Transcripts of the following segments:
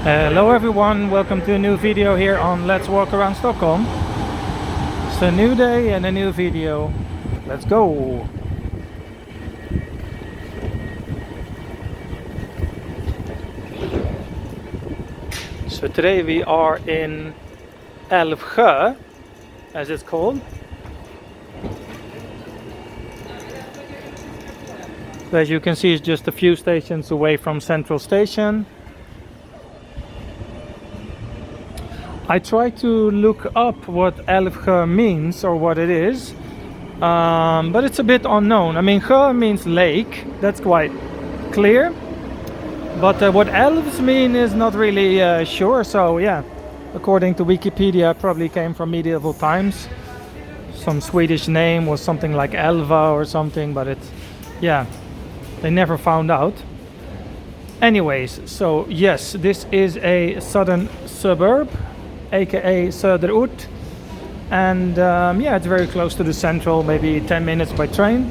Hello everyone, welcome to a new video here on Let's Walk Around Stockholm. It's a new day and a new video. Let's go! So today we are in Älvsjö, as it's called. So as you can see, it's just a few stations away from Central Station. I tried to look up what Älvsjö means or what it is, but it's a bit unknown. I mean, sjö means lake, that's quite clear, but what elves mean is not really sure. So yeah, according to Wikipedia, it probably came from medieval times. Some Swedish name was something like Elva or something, but they never found out. Anyways, so yes, this is a southern suburb, aka Söderort, and it's very close to the central, maybe 10 minutes by train.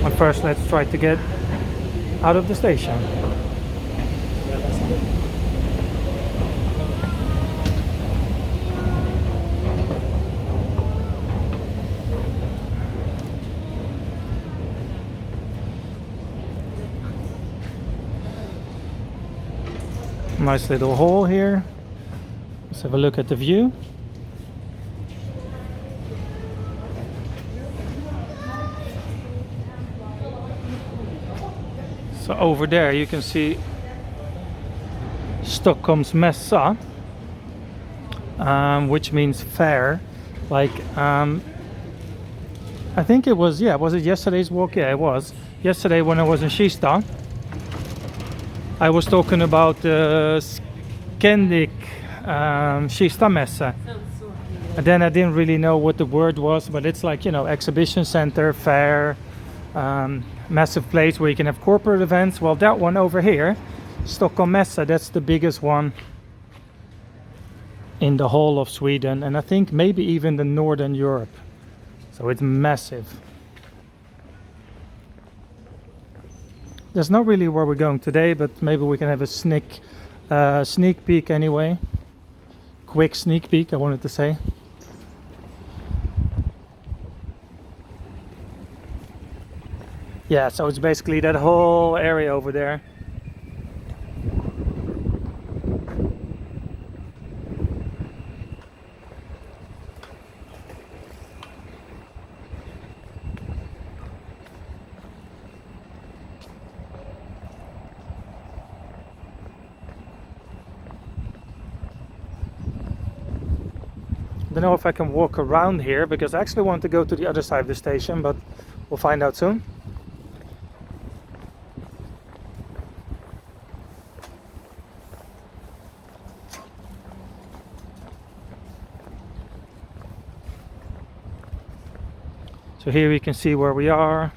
But first let's try to get out of the station. Nice little hall here. Let's have a look at the view. So over there you can see Stockholm's Mässa, which means fair. Like I think it was, was it yesterday's walk? Yeah, it was. Yesterday when I was in Kista, I was talking about the Scandic Kista Mässa. And then I didn't really know what the word was, but it's like, exhibition center, fair, massive place where you can have corporate events. Well, that one over here, Stockholm Mässa, that's the biggest one in the whole of Sweden, and I think maybe even the Northern Europe. So it's massive. That's not really where we're going today, but maybe we can have a sneak peek anyway. Quick sneak peek, I wanted to say. Yeah, so it's basically that whole area over there. I don't know if I can walk around here because I actually want to go to the other side of the station, but we'll find out soon. So here we can see where we are.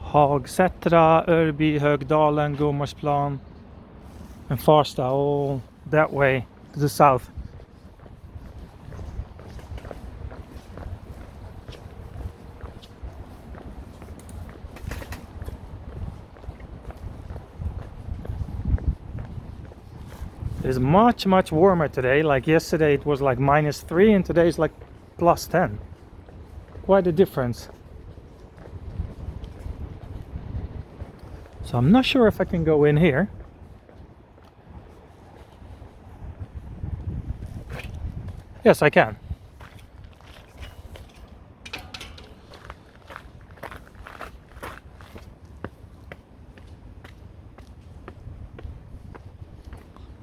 Hagsätra, Örby, Högdalen, Gullmarsplan and Farsta, all that way to the south. It's much warmer today. Like yesterday it was like -3 and today it's like +10. Quite a difference. So I'm not sure if I can go in here. Yes, I can.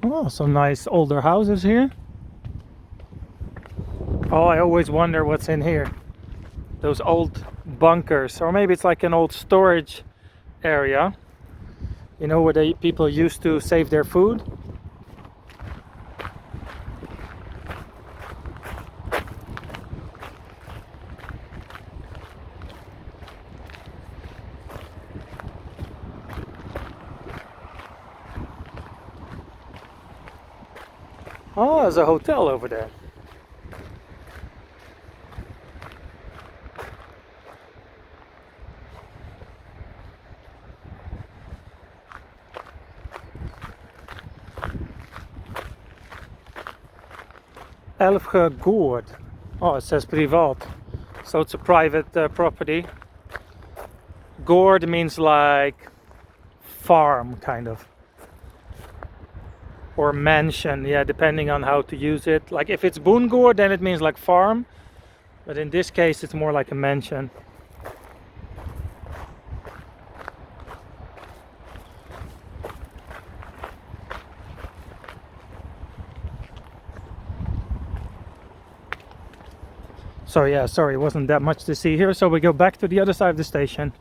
Oh, some nice older houses here. Oh, I always wonder what's in here. Those old bunkers, or maybe it's like an old storage area. You know, where people used to save their food. Oh, there's a hotel over there. Älvsjö gård. Oh, it says privat. So it's a private property. Gård means like farm, kind of. Or mansion, yeah, depending on how to use it. Like if it's bondgård, then it means like farm. But in this case, it's more like a mansion. So yeah, sorry, it wasn't that much to see here. So we go back to the other side of the station.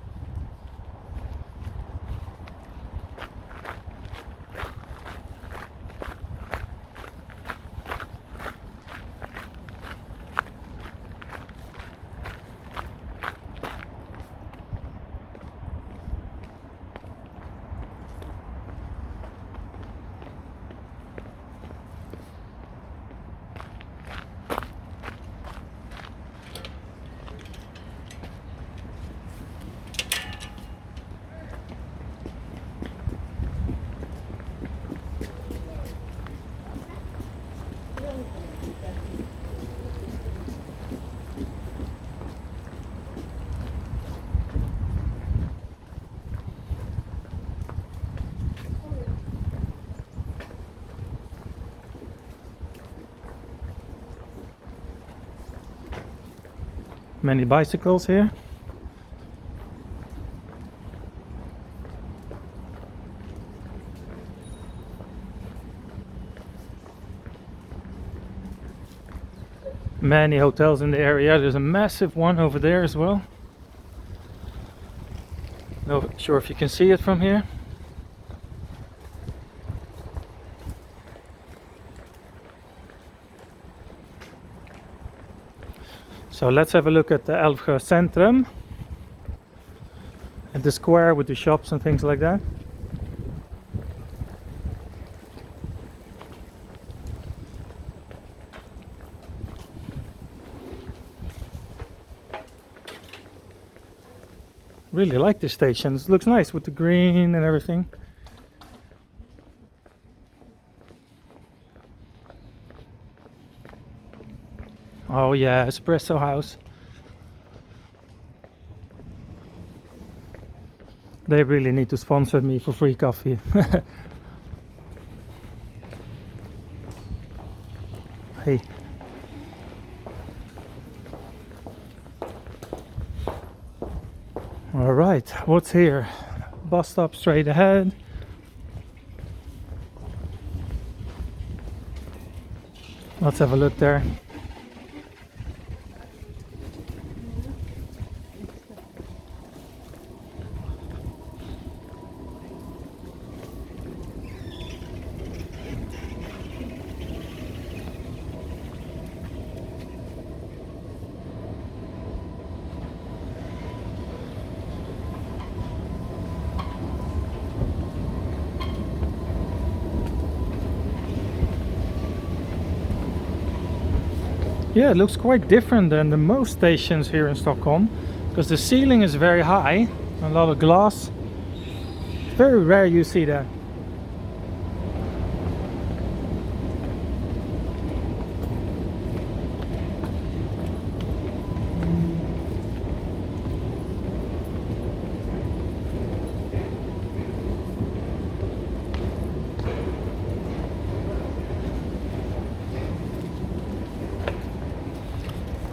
Many bicycles here. Many hotels in the area. There's a massive one over there as well. Not sure if you can see it from here. So let's have a look at the Älvsjö Centrum. At the square with the shops and things like that. Really like this station. It looks nice with the green and everything. Oh yeah, espresso house. They really need to sponsor me for free coffee. Hey. All right, what's here? Bus stop straight ahead. Let's have a look there. Yeah, it looks quite different than the most stations here in Stockholm, because the ceiling is very high, a lot of glass. Very rare you see that.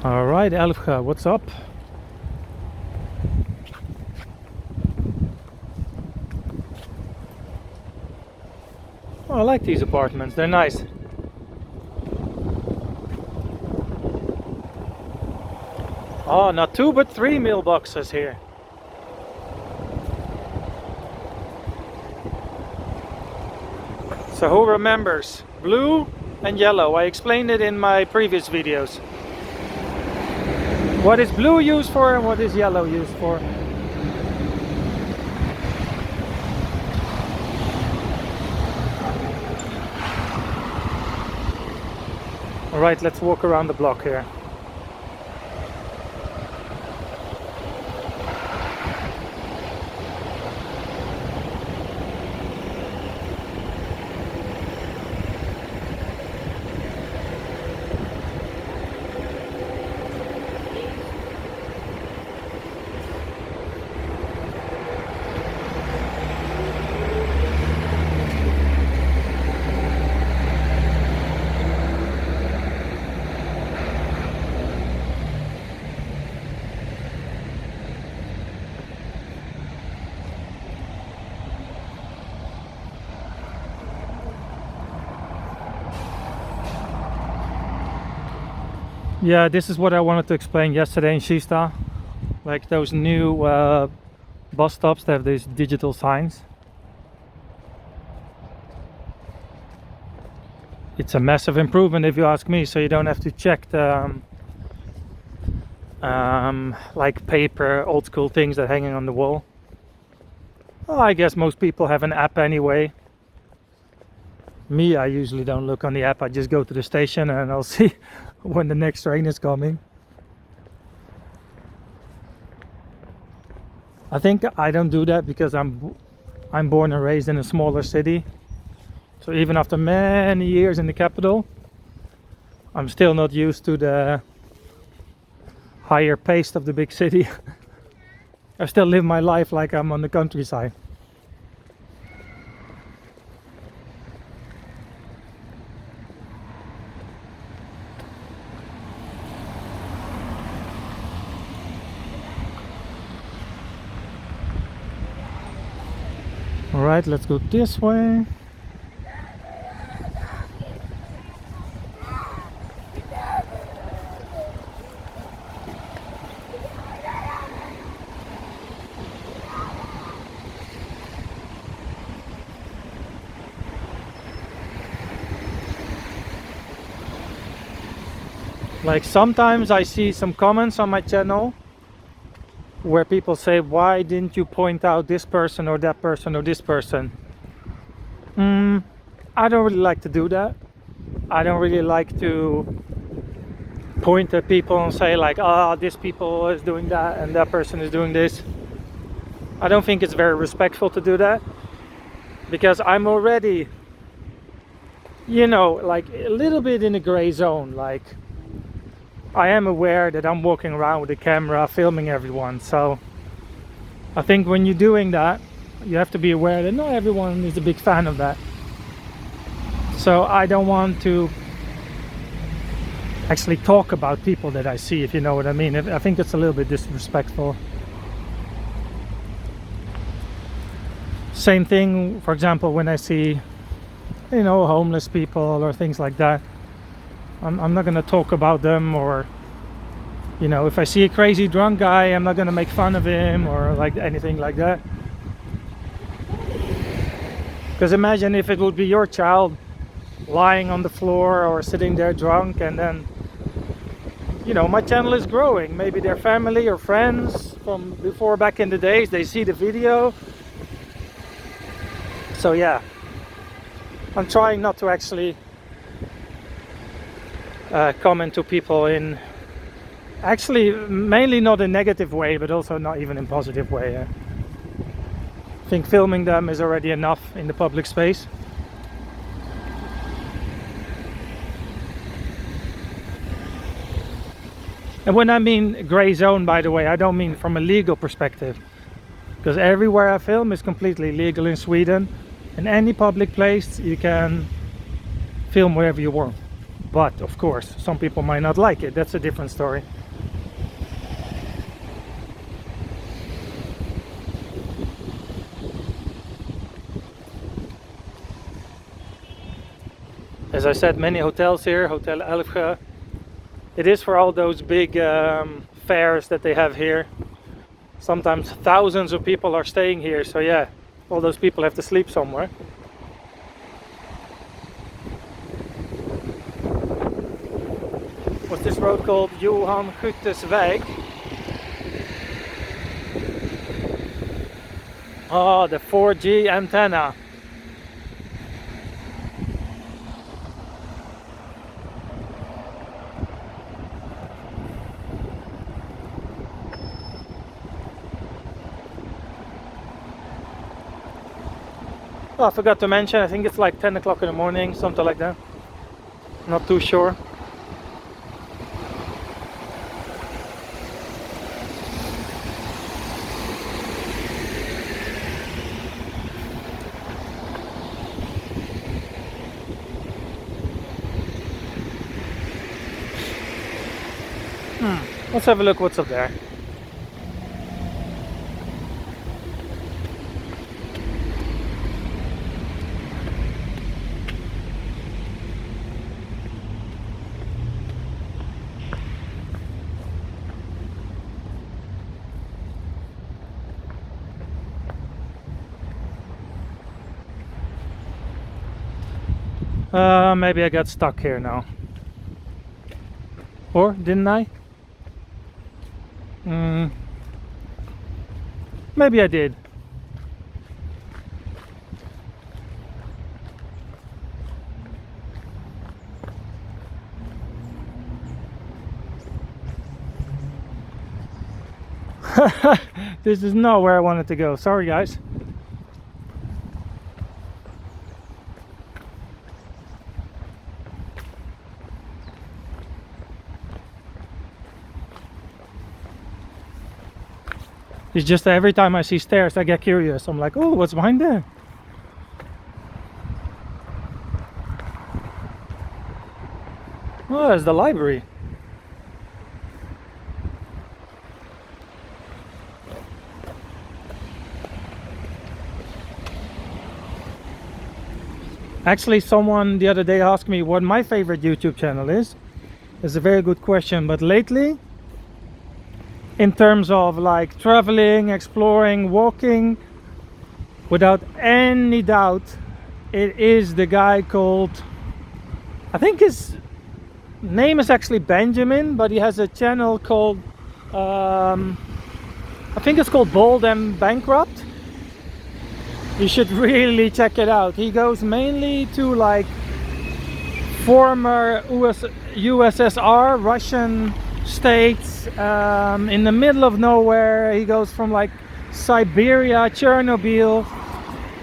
All right, Älvsjö, what's up? Oh, I like these apartments, they're nice. Oh, not 2 but 3 mailboxes here. So who remembers? Blue and yellow. I explained it in my previous videos. What is blue used for and what is yellow used for? Alright, let's walk around the block here. Yeah, this is what I wanted to explain yesterday in Kista. Like those new bus stops that have these digital signs. It's a massive improvement if you ask me, so you don't have to check the like paper old school things that are hanging on the wall. Well, I guess most people have an app anyway. Me, I usually don't look on the app. I just go to the station and I'll see when the next train is coming. I think I don't do that because I'm born and raised in a smaller city. So even after many years in the capital, I'm still not used to the higher pace of the big city. I still live my life like I'm on the countryside. All right, let's go this way. Like sometimes I see some comments on my channel where people say, why didn't you point out this person or that person or this person? I don't really like to do that. I don't really like to point at people and say like, oh, this people is doing that and that person is doing this. I don't think it's very respectful to do that, because I'm already, you know, like a little bit in a gray zone. Like I am aware that I'm walking around with a camera filming everyone, so I think when you're doing that, you have to be aware that not everyone is a big fan of that. So I don't want to actually talk about people that I see, if you know what I mean. I think it's a little bit disrespectful. Same thing, for example, when I see, you know, homeless people or things like that. I'm not going to talk about them, or, you know, if I see a crazy drunk guy, I'm not going to make fun of him or like anything like that. Because imagine if it would be your child lying on the floor or sitting there drunk, and then, you know, my channel is growing. Maybe their family or friends from before, back in the days, they see the video. So yeah, I'm trying not to actually comment to people in, actually mainly not in a negative way, but also not even in a positive way. I think filming them is already enough in the public space. And when I mean gray zone, by the way, I don't mean from a legal perspective, because everywhere I film is completely legal in Sweden. In any public place you can film wherever you want. But of course, some people might not like it. That's a different story. As I said, many hotels here, Hotel Älvsjö. It is for all those big fairs that they have here. Sometimes thousands of people are staying here, so yeah, all those people have to sleep somewhere. What's this road called? Johan Skyttes väg. Oh, the 4G antenna. Oh, I forgot to mention, I think it's like 10 o'clock in the morning, something like that. Not too sure. Let's have a look what's up there. Maybe I got stuck here now. Or didn't I? Maybe I did. This is not where I wanted to go. Sorry, guys. It's just that every time I see stairs, I get curious. I'm like, oh, what's behind there? Oh, there's the library. Actually, someone the other day asked me what my favorite YouTube channel is. It's a very good question, but lately, in terms of like traveling, exploring, walking, without any doubt, it is the guy called, I think his name is actually Benjamin, but he has a channel called, I think it's called Bold and Bankrupt. You should really check it out. He goes mainly to like former USSR, Russian states, in the middle of nowhere. He goes from like Siberia, Chernobyl,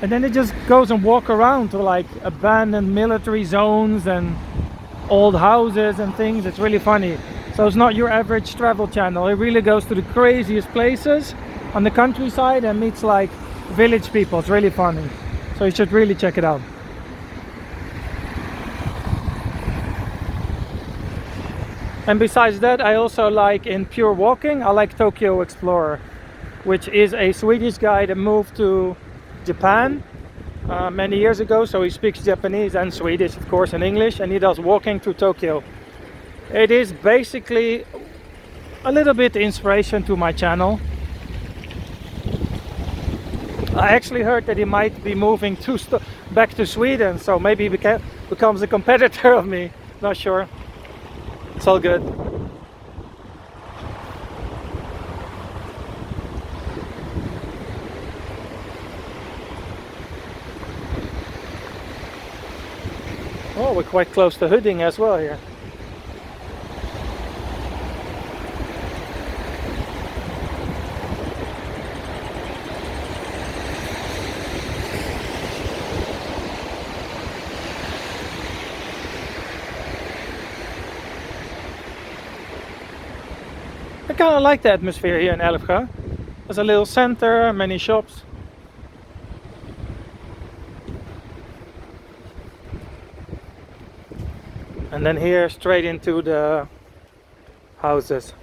and then it just goes and walk around to like abandoned military zones and old houses and things. It's really funny. So it's not your average travel channel. It really goes to the craziest places on the countryside and meets like village people. It's really funny, so you should really check it out. And besides that, I also like, in pure walking, I like Tokyo Explorer, which is a Swedish guy that moved to Japan many years ago. So he speaks Japanese and Swedish, of course, and English, and he does walking through Tokyo. It is basically a little bit inspiration to my channel. I actually heard that he might be moving back to Sweden, so maybe he becomes a competitor of me. Not sure. It's all good. Oh, we're quite close to Huddinge as well here. I kind of like the atmosphere here in Älvsjö. There's a little center, many shops. And then here straight into the houses.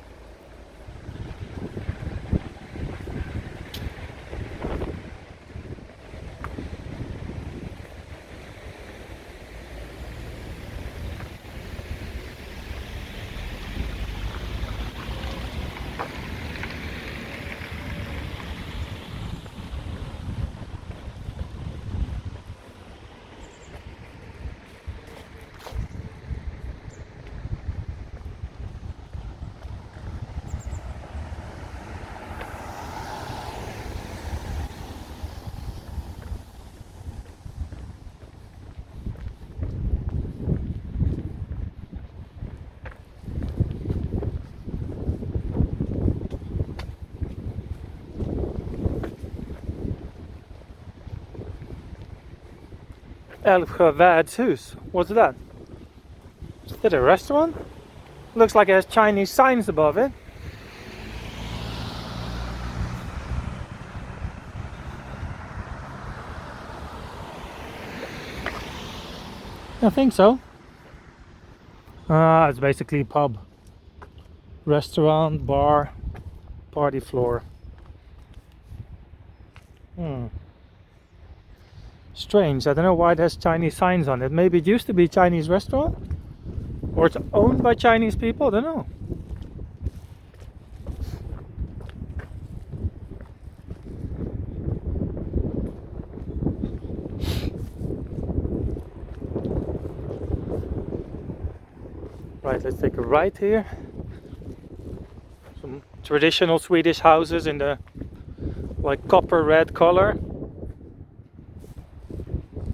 Älvsjö Värdshus. What's that? Is that a restaurant? Looks like it has Chinese signs above it. I think so. It's basically pub, restaurant, bar, party floor. Strange. I don't know why it has Chinese signs on it. Maybe it used to be a Chinese restaurant, or it's owned by Chinese people. I don't know. Right, let's take a right here. Some traditional Swedish houses in the like copper red color.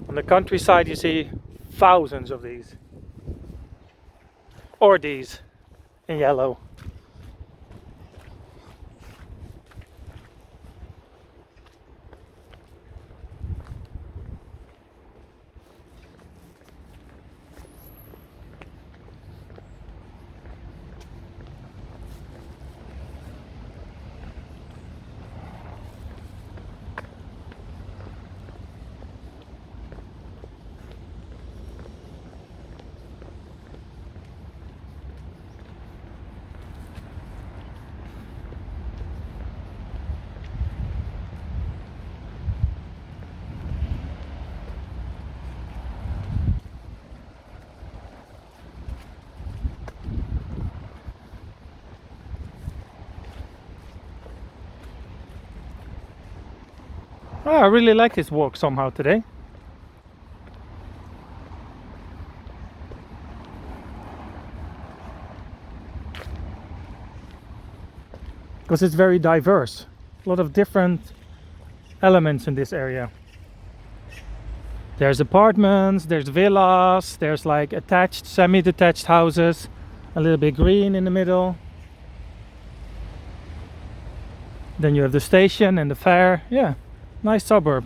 On the countryside you see thousands of these. Or these in yellow. Oh, I really like this walk somehow today. Because it's very diverse. A lot of different elements in this area. There's apartments, there's villas, there's like attached, semi-detached houses, a little bit green in the middle. Then you have the station and the fair. Yeah, nice suburb.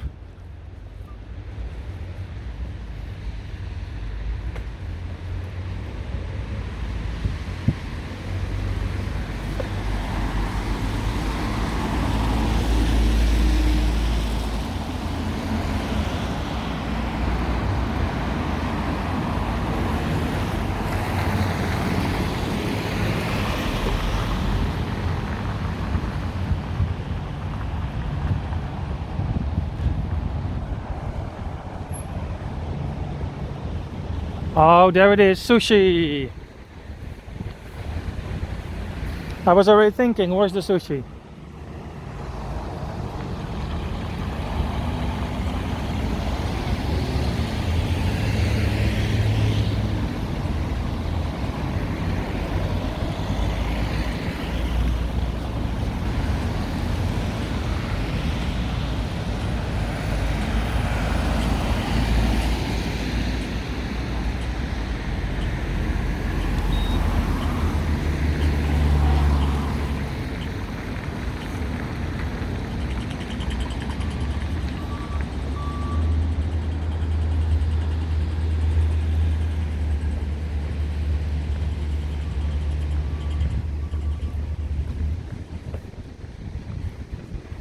Oh, there it is, sushi. I was already thinking, where's the sushi?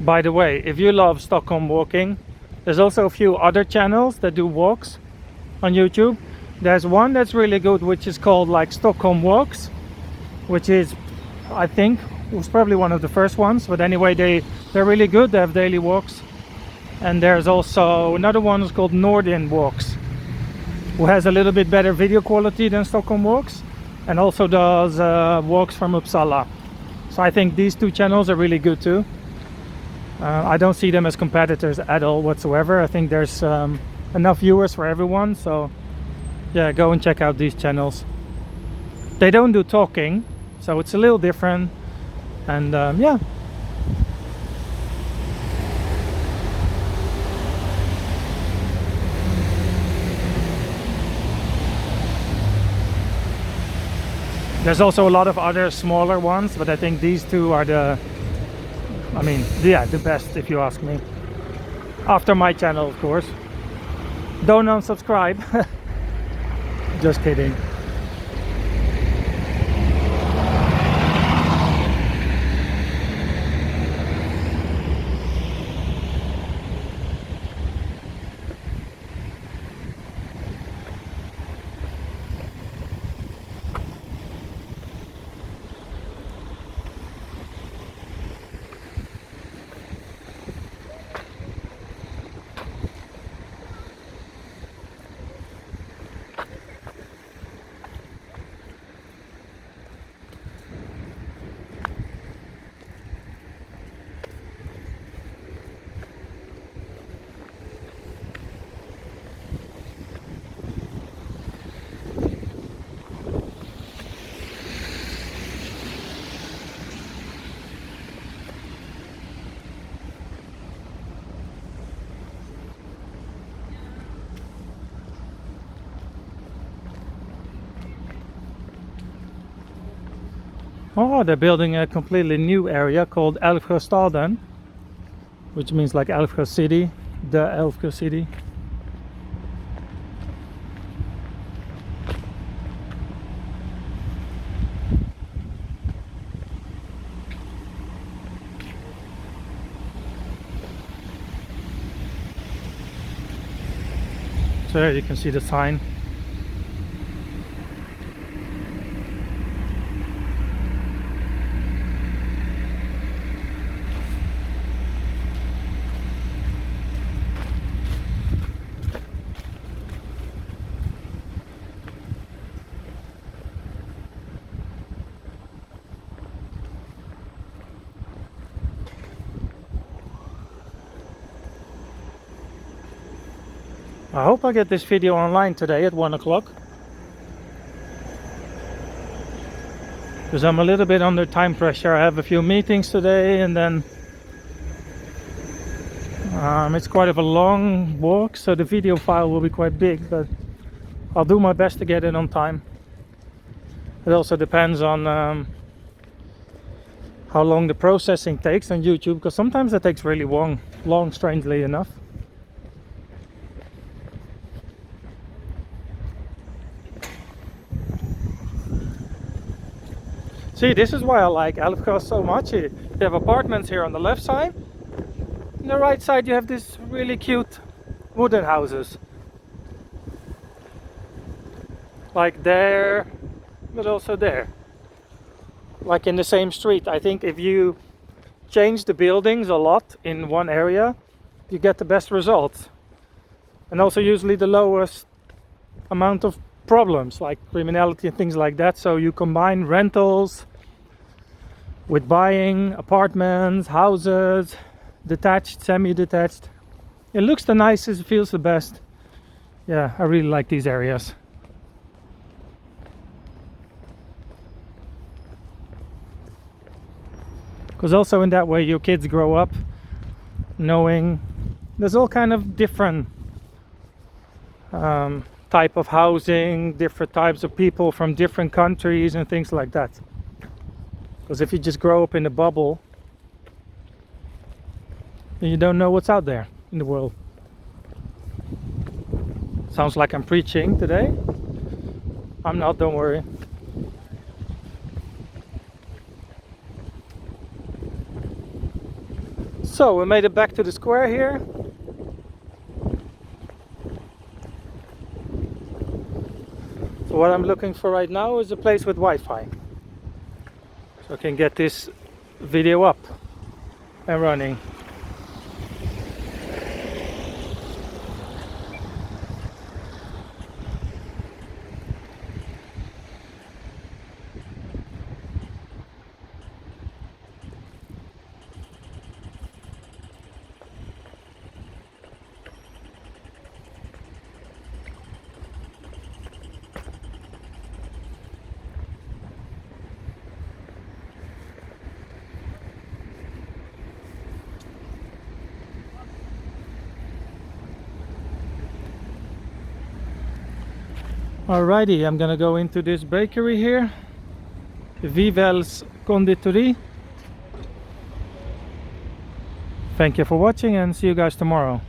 By the way, if you love Stockholm walking, there's also a few other channels that do walks on YouTube. There's one that's really good, which is called like Stockholm Walks, which is, I think, was probably one of the first ones. But anyway, they're really good. They have daily walks. And there's also another one that's called Northern Walks, who has a little bit better video quality than Stockholm Walks, and also does walks from Uppsala. So I think these two channels are really good too. I don't see them as competitors at all whatsoever. I think there's enough viewers for everyone, so yeah, go and check out these channels. They don't do talking, so it's a little different, and yeah. There's also a lot of other smaller ones, but I think these two are the best, if you ask me. After my channel, of course. Don't unsubscribe. Just kidding. Oh, they're building a completely new area called Elfrestalden, which means like Älvsjö city, the Älvsjö city. So there you can see the sign. I hope I get this video online today at 1 o'clock. Because I'm a little bit under time pressure. I have a few meetings today and then it's quite of a long walk, so the video file will be quite big, but I'll do my best to get it on time. It also depends on how long the processing takes on YouTube, because sometimes it takes really long, strangely enough. See, this is why I like Älvsjö so much. You have apartments here on the left side. On the right side you have these really cute wooden houses. Like there, but also there. Like in the same street. I think if you change the buildings a lot in one area, you get the best results. And also usually the lowest amount of problems, like criminality and things like that. So you combine rentals with buying apartments, houses, detached, semi-detached. It looks the nicest, it feels the best. Yeah, I really like these areas. Because also in that way your kids grow up knowing there's all kind of different type of housing, different types of people from different countries and things like that. Because if you just grow up in a bubble, then you don't know what's out there in the world. Sounds like I'm preaching today. I'm not, don't worry. So we made it back to the square here. So what I'm looking for right now is a place with Wi-Fi, so I can get this video up and running. Alrighty, I'm gonna go into this bakery here, Vivel's Konditori. Thank you for watching and see you guys tomorrow.